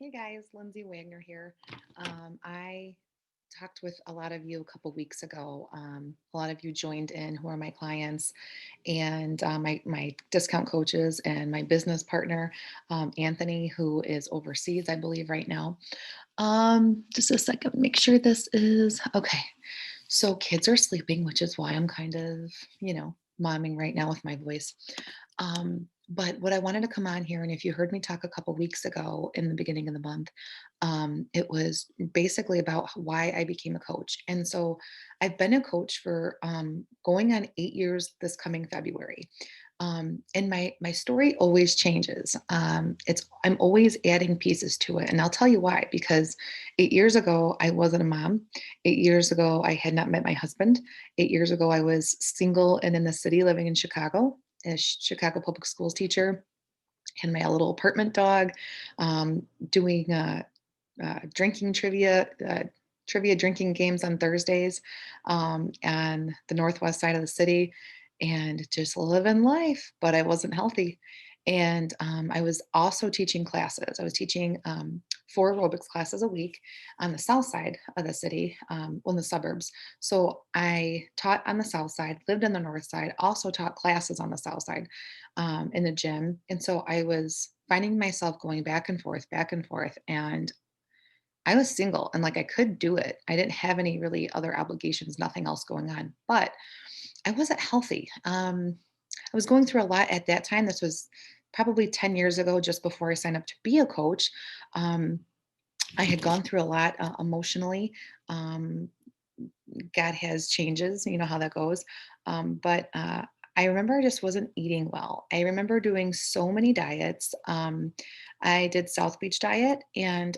Hey guys, Lindsay Wagner here. I talked with a lot of you a couple weeks ago. A lot of you joined in who are my clients and my discount coaches and my business partner, Anthony, who is overseas, I believe, right now. Just a second, make sure this is okay. So kids are sleeping, which is why I'm kind of, momming right now with my voice. But what I wanted to come on here, and if you heard me talk a couple weeks ago in the beginning of the month, it was basically about why I became a coach. And so I've been a coach for going on 8 years this coming February. And my story always changes. I'm always adding pieces to it, and I'll tell you why. Because 8 years ago I wasn't a mom. 8 years ago I had not met my husband. 8 years ago I was single and in the city living in Chicago as Chicago public schools teacher. Had my little apartment dog, doing drinking trivia drinking games on Thursdays on the northwest side of the city and just living life, but I wasn't healthy. And I was also teaching classes. I was teaching 4 aerobics classes a week on the south side of the city, well, in the suburbs. So I taught on the south side, lived on the north side, also taught classes on the south side in the gym. And so I was finding myself going back and forth. And I was single and like I could do it. I didn't have any really other obligations, nothing else going on, but I wasn't healthy. I was going through a lot at that time. This was probably 10 years ago, just before I signed up to be a coach. Um, I had gone through a lot emotionally. Um, God has changes, you know how that goes. But I remember I just wasn't eating well. I remember doing so many diets. I did South Beach diet and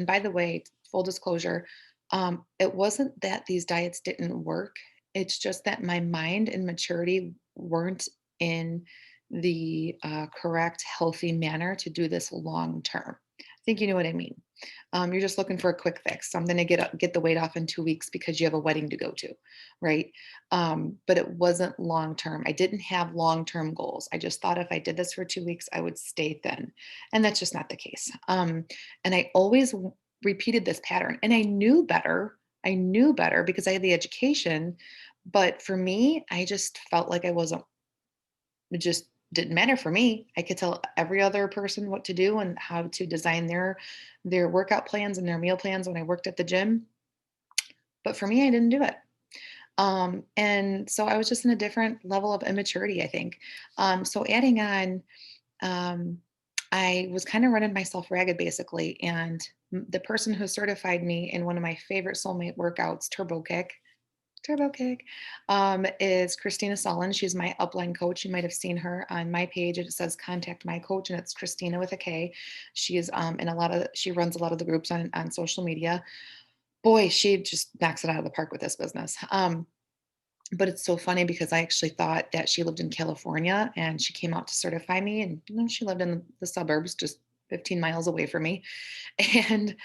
by the way, full disclosure, it wasn't that these diets didn't work. It's just that my mind and maturity weren't in the correct, healthy manner to do this long term. I think you know what I mean. You're just looking for a quick fix, something to get the weight off in 2 weeks because you have a wedding to go to, right? But it wasn't long term. I didn't have long term goals. I just thought if I did this for 2 weeks, I would stay thin, and that's just not the case. And I always repeated this pattern, and I knew better. I knew better because I had the education, but for me, I just felt like I wasn't. It just didn't matter for me. I could tell every other person what to do and how to design their workout plans and their meal plans when I worked at the gym. But for me, I didn't do it. And so I was just in a different level of immaturity, I think. So adding on, um, I was kind of running myself ragged basically. And the person who certified me in one of my favorite soulmate workouts, Turbo Kick, is Christina Sullen. She's my upline coach. You might have seen her on my page. It says contact my coach, and it's Christina with a K. She is she runs a lot of the groups on social media. Boy, she just knocks it out of the park with this business. But it's so funny because I actually thought that she lived in California and she came out to certify me, and she lived in the suburbs, just 15 miles away from me. And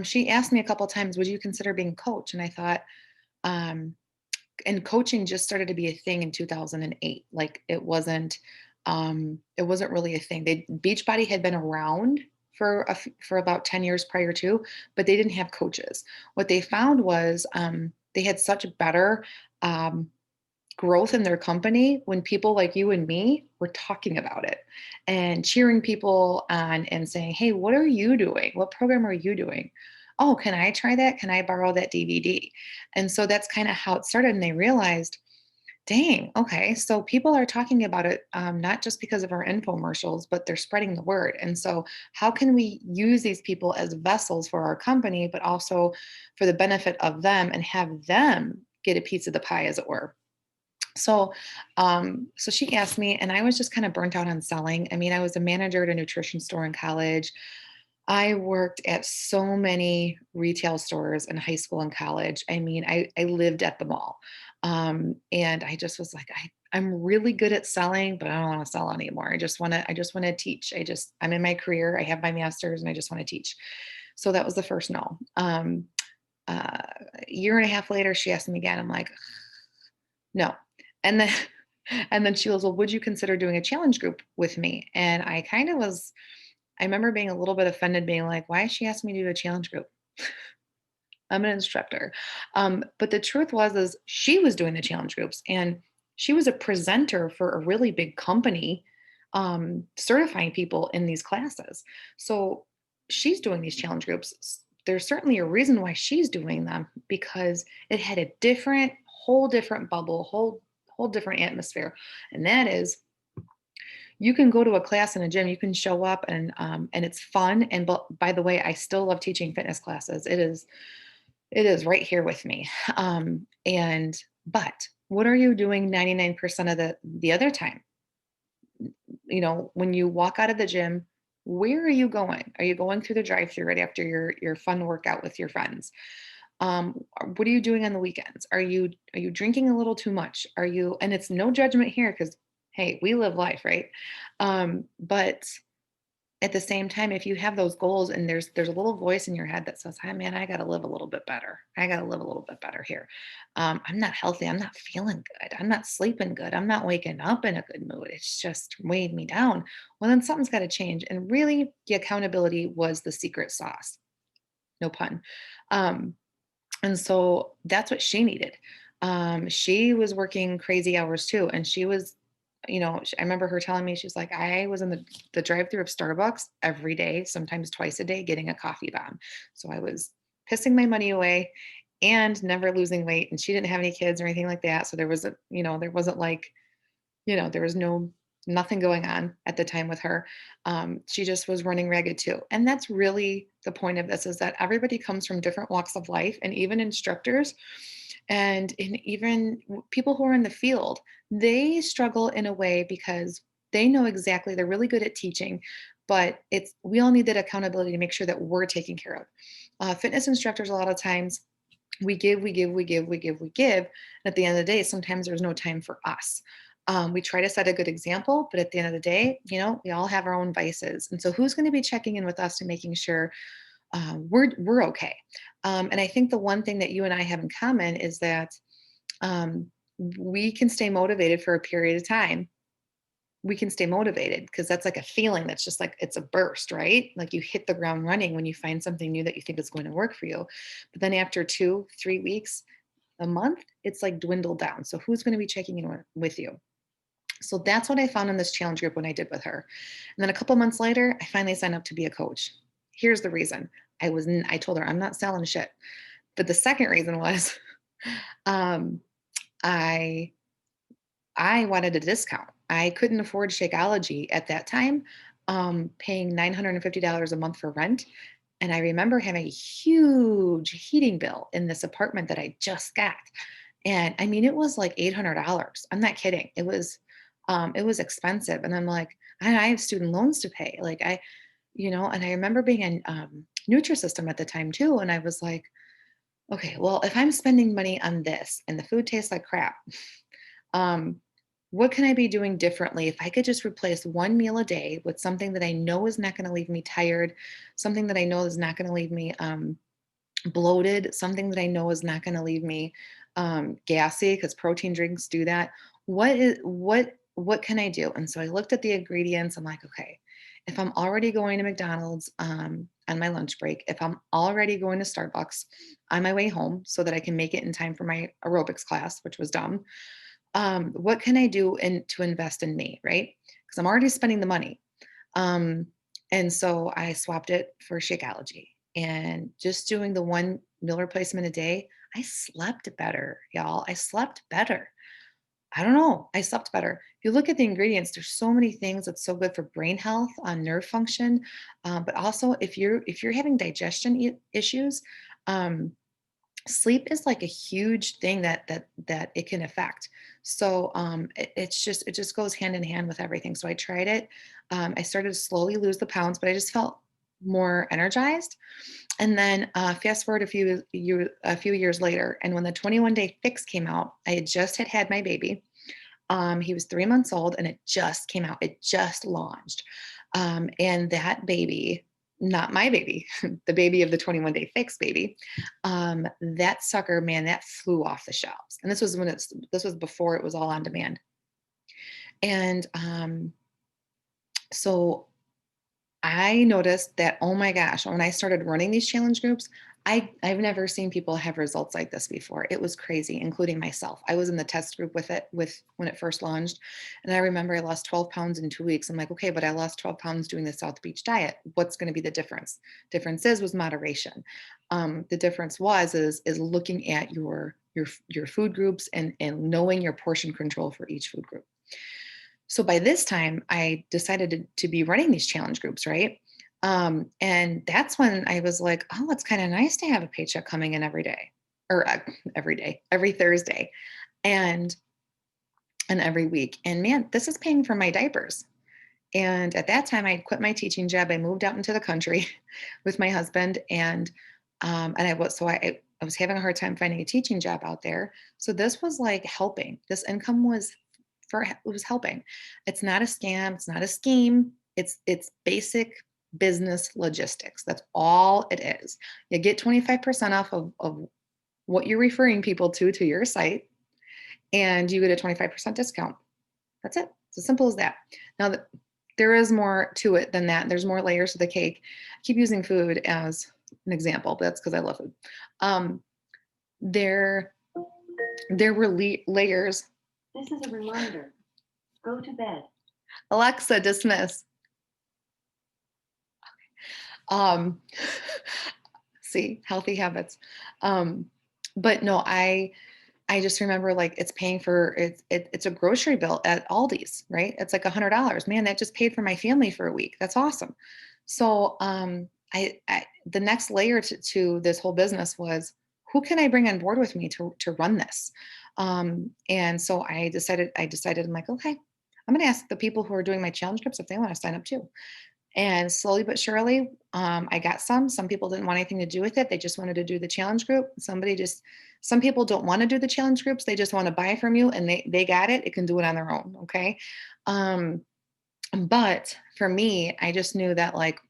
she asked me a couple times, "Would you consider being a coach?" And I thought, um, and coaching just started to be a thing in 2008. Like it wasn't really a thing. Beachbody had been around for about 10 years prior to, but they didn't have coaches. What they found was they had such better um, growth in their company when people like you and me were talking about it and cheering people on and saying, "Hey, what are you doing? What program are you doing? Oh, can I try that? Can I borrow that DVD?" And so that's kind of how it started. And they realized, dang, okay, so people are talking about it, not just because of our infomercials, but they're spreading the word. And so, how can we use these people as vessels for our company, but also for the benefit of them and have them get a piece of the pie, as it were? So she asked me, and I was just kind of burnt out on selling. I mean, I was a manager at a nutrition store in college. I worked at so many retail stores in high school and college. I mean, I lived at the mall. And I just was like, I'm really good at selling, but I don't want to sell anymore. I just want to teach. I'm in my career. I have my master's and I just want to teach. So that was the first no. A year and a half later, she asked me again. I'm like, no. And then and then she goes, "Well, would you consider doing a challenge group with me?" And I kind of was I remember being a little bit offended, being like, why is she asking me to do a challenge group? I'm an instructor. But the truth was, is she was doing the challenge groups and she was a presenter for a really big company, certifying people in these classes. So she's doing these challenge groups. There's certainly a reason why she's doing them because it had a different, whole different bubble, whole different atmosphere. And that is you can go to a class in a gym, you can show up and it's fun. And but by the way, I still love teaching fitness classes. It is right here with me. And but what are you doing 99% of the other time? When you walk out of the gym, where are you going? Are you going through the drive-through right after your fun workout with your friends? What are you doing on the weekends? Are you drinking a little too much? Are you and it's no judgment here because hey, we live life, right? But at the same time, if you have those goals and there's a little voice in your head that says, "Hi, man, I got to live a little bit better. I got to live a little bit better here. I'm not healthy. I'm not feeling good. I'm not sleeping good. I'm not waking up in a good mood. It's just weighed me down." Well, then something's got to change. And really, the accountability was the secret sauce. No pun. Um, and so that's what she needed. She was working crazy hours too. And she was, I remember her telling me, she's like, I was in the drive through of Starbucks every day, sometimes twice a day, getting a coffee bomb. So I was pissing my money away and never losing weight. And she didn't have any kids or anything like that. So there wasn't like, there was nothing going on at the time with her. She just was running ragged too. And that's really the point of this is that everybody comes from different walks of life and even instructors even people who are in the field, they struggle in a way because they know exactly they're really good at teaching, but it's we all need that accountability to make sure that we're taken care of. Fitness instructors, a lot of times, we give, we give, we give, we give, we give. And at the end of the day, sometimes there's no time for us. We try to set a good example, but at the end of the day, we all have our own vices. And so, who's going to be checking in with us and making sure we're okay? And I think the one thing that you and I have in common is that um, we can stay motivated for a period of time. We can stay motivated because that's like a feeling that's just like it's a burst, right? Like you hit the ground running when you find something new that you think is going to work for you. But then after 2, 3 weeks, a month, it's like dwindled down. So who's going to be checking in with you? So that's what I found in this challenge group when I did with her. And then a couple months later, I finally signed up to be a coach. Here's the reason. I told her I'm not selling shit. But the second reason was um, I I wanted a discount. I couldn't afford Shakeology at that time, paying $950 a month for rent. And I remember having a huge heating bill in this apartment that I just got. And I mean, it was like $800. I'm not kidding. It was expensive. And I'm like, I have student loans to pay. And I remember being in Nutrisystem at the time too. And I was like, okay, well, if I'm spending money on this and the food tastes like crap, um, what can I be doing differently if I could just replace one meal a day with something that I know is not going to leave me tired, something that I know is not going to leave me bloated, something that I know is not going to leave me gassy because protein drinks do that. What can I do? And so I looked at the ingredients. I'm like, okay, if I'm already going to McDonald's on my lunch break, if I'm already going to Starbucks on my way home so that I can make it in time for my aerobics class, which was dumb, what can I do to invest in me, right? Because I'm already spending the money. Um, and so I swapped it for Shakeology and just doing the one meal replacement a day. I slept better, y'all. I slept better. I don't know. I slept better. If you look at the ingredients, there's so many things that's so good for brain health, on nerve function, but also if you're having digestion issues, um, sleep is like a huge thing that it can affect. So it just goes hand in hand with everything. So I tried it. I started to slowly lose the pounds, but I just felt more energized. And then fast forward a few years later, and when the 21-day fix came out, I had my baby. He was 3 months old, and it just came out. It just launched, and that baby, not my baby, the baby of the 21-day fix baby, that sucker, man, that flew off the shelves. And this was before it was all on demand. And so I noticed that, oh my gosh, when I started running these challenge groups, I've never seen people have results like this before. It was crazy, including myself. I was in the test group with it with when it first launched. And I remember I lost 12 pounds in 2 weeks. I'm like, okay, but I lost 12 pounds doing the South Beach diet. What's going to be the difference? Difference was moderation. The difference is looking at your food groups and knowing your portion control for each food group. So by this time, I decided to be running these challenge groups, right? And that's when I was like, oh, it's kind of nice to have a paycheck coming in every day, or every day, every Thursday, and every week. And man, this is paying for my diapers. And at that time, I quit my teaching job. I moved out into the country with my husband, and I was having a hard time finding a teaching job out there. So this was like helping. This income was it was helping. It's not a scam. It's not a scheme. It's basic business logistics. That's all it is. You get 25% off of what you're referring people to your site, and you get a 25% discount. That's it. It's as simple as that. Now, there is more to it than that. There's more layers to the cake. I keep using food as an example, but that's because I love food. Um, there, there were layers. This is a reminder. Go to bed. Alexa, dismiss. Um, see, healthy habits. Um, but no, I just remember like it's paying for it's a grocery bill at Aldi's, right? It's like $100. Man, that just paid for my family for a week. That's awesome. So I the next layer to this whole business was, who can I bring on board with me to run this? And so I decided I'm like, okay, I'm gonna ask the people who are doing my challenge groups if they want to sign up too. And slowly but surely, I got some people didn't want anything to do with it. They just wanted to do the challenge group. Some people don't want to do the challenge groups. They just want to buy from you, and they got it. It can do it on their own. Okay. Um, but for me, I just knew that like,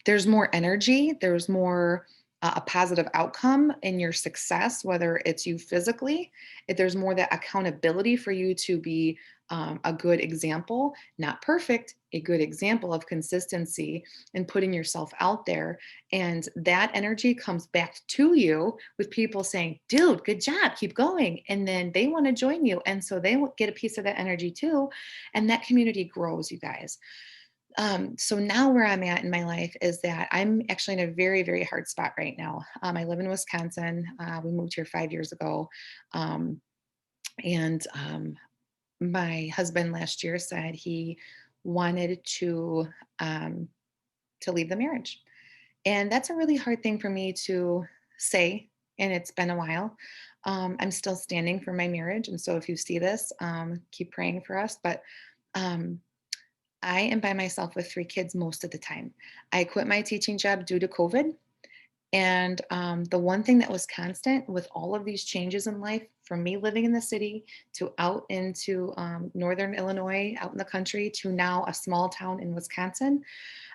there's more energy, there's more a positive outcome in your success, whether it's you physically, if there's more that accountability for you to be a good example, not perfect, a good example of consistency and putting yourself out there. And that energy comes back to you with people saying, dude, good job, keep going. And then they want to join you. And so they get a piece of that energy too. And that community grows, you guys. So now where I'm at in my life is that I'm actually in a very, very hard spot right now. I live in Wisconsin. We moved here 5 years ago. Um, and my husband last year said he wanted um, to leave the marriage. And that's a really hard thing for me to say. And it's been a while. I'm still standing for my marriage. And so if you see this, keep praying for us. But um, I am by myself with 3 kids most of the time. I quit my teaching job due to COVID. And the one thing that was constant with all of these changes in life, from me living in the city to out into northern Illinois, out in the country, to now a small town in Wisconsin,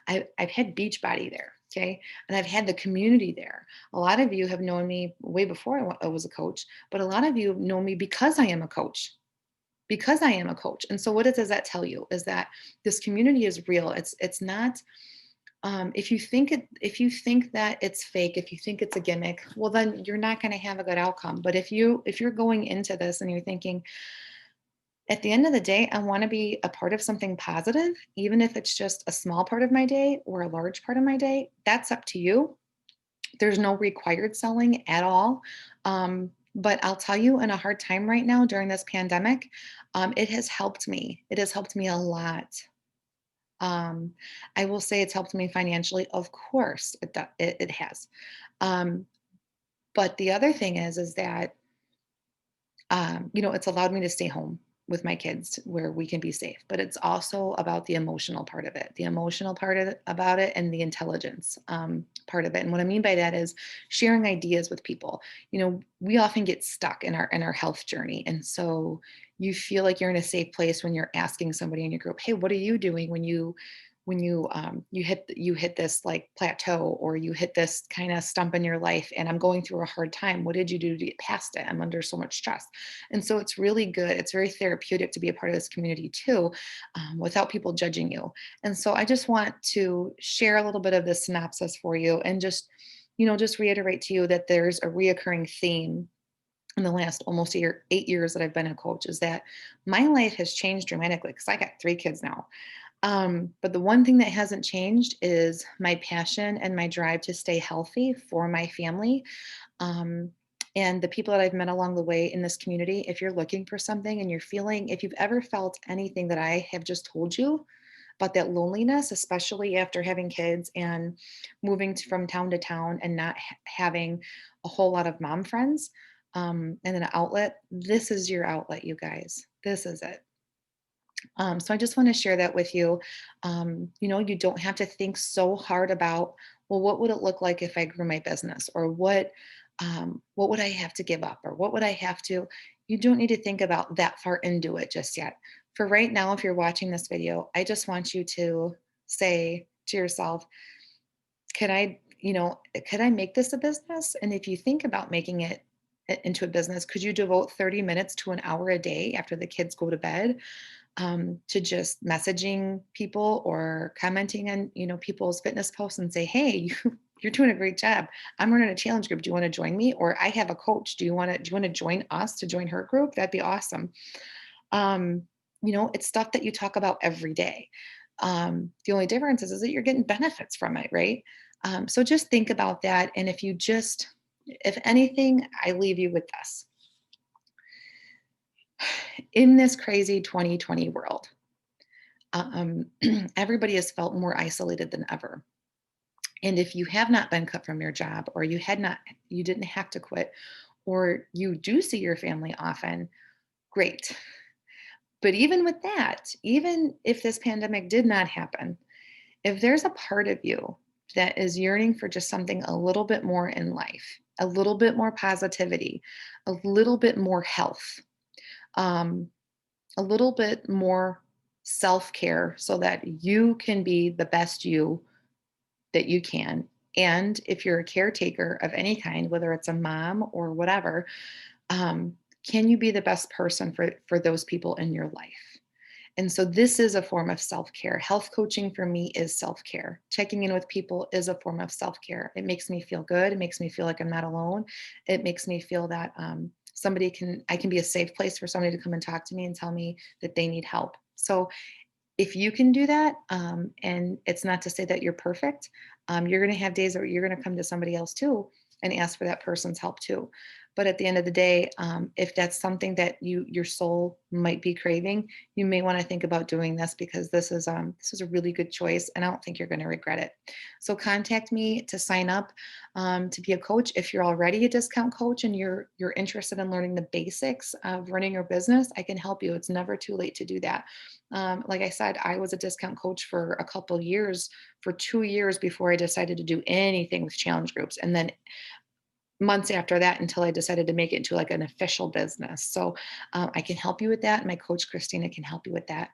I've had Beachbody there. Okay. And I've had the community there. A lot of you have known me way before I was a coach, but a lot of you know me because I am a coach, because I am a coach. And so what does that tell you is that this community is real. It's not if you think that it's fake, if you think it's a gimmick, well then you're not going to have a good outcome. But if you're going into this and you're thinking, at the end of the day, I want to be a part of something positive, even if it's just a small part of my day or a large part of my day, that's up to you. There's no required selling at all. But I'll tell you, in a hard time right now during this pandemic, it has helped me. It has helped me a lot. Um, I will say it's helped me financially. Of course, it has. Um, but the other thing is that it's allowed me to stay home with my kids where we can be safe. But it's also about the emotional part of it, the emotional part of about it, and the intelligence part of it. And what I mean by that is sharing ideas with people. We often get stuck in our health journey, and so you feel like you're in a safe place when you're asking somebody in your group, "Hey, what are you doing when you?" when you hit this like plateau, or you hit this kind of stump in your life, and I'm going through a hard time. What did you do to get past it? I'm under so much stress. And so it's really good. It's very therapeutic to be a part of this community too, without people judging you. And so I just want to share a little bit of this synopsis for you, and just reiterate to you that there's a reoccurring theme in the last almost 8 years that I've been a coach, is that my life has changed dramatically because I got 3 kids now. But the one thing that hasn't changed is my passion and my drive to stay healthy for my family. Um, and the people that I've met along the way in this community, if you're looking for something and if you've ever felt anything that I have just told you about that loneliness, especially after having kids and moving from town to town and not having a whole lot of mom friends, and an outlet, this is your outlet, you guys. This is it. So I just want to share that with you. You don't have to think so hard about, well, what would it look like if I grew my business, or what would I have to give up, or what would I have to? You don't need to think about that far into it just yet. For right now, if you're watching this video, I just want you to say to yourself, could I make this a business? And if you think about making it into a business, could you devote 30 minutes to an hour a day after the kids go to bed, to just messaging people or commenting on people's fitness posts and say, hey, you're doing a great job. I'm running a challenge group. Do you want to join me? Or I have a coach. Do you want to join us to join her group? That'd be awesome. um, it's stuff that you talk about every day. The only difference is that you're getting benefits from it, right? So just think about that. And if anything, I leave you with this. In this crazy 2020 world, um, everybody has felt more isolated than ever. And if you have not been cut from your job, or you didn't have to quit, or you do see your family often, great. But even with that, even if this pandemic did not happen, if there's a part of you that is yearning for just something a little bit more in life, a little bit more positivity, a little bit more health, um, a little bit more self care so that you can be the best you that you can. And if you're a caretaker of any kind, whether it's a mom or whatever, um, can you be the best person for those people in your life? And so this is a form of self-care. Health coaching for me is self-care. Checking in with people is a form of self-care. It makes me feel good. It makes me feel like I'm not alone. It makes me feel that I can be a safe place for somebody to come and talk to me and tell me that they need help. So if you can do that, and it's not to say that you're perfect, you're going to have days where you're going to come to somebody else too and ask for that person's help too. But at the end of the day, if that's something that your soul might be craving, you may want to think about doing this, because this is a really good choice, and I don't think you're going to regret it. So contact me to sign up, to be a coach. If you're already a discount coach and you're interested in learning the basics of running your business, I can help you. It's never too late to do that. Like I said, I was a discount coach for a couple years, for 2 years before I decided to do anything with challenge groups. And then months after that, until I decided to make it into like an official business. So I can help you with that. My coach, Christina, can help you with that.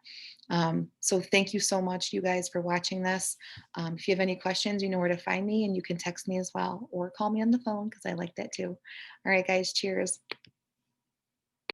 So thank you so much, you guys, for watching this. If you have any questions, you know where to find me, and you can text me as well, or call me on the phone, because I like that too. All right, guys, cheers.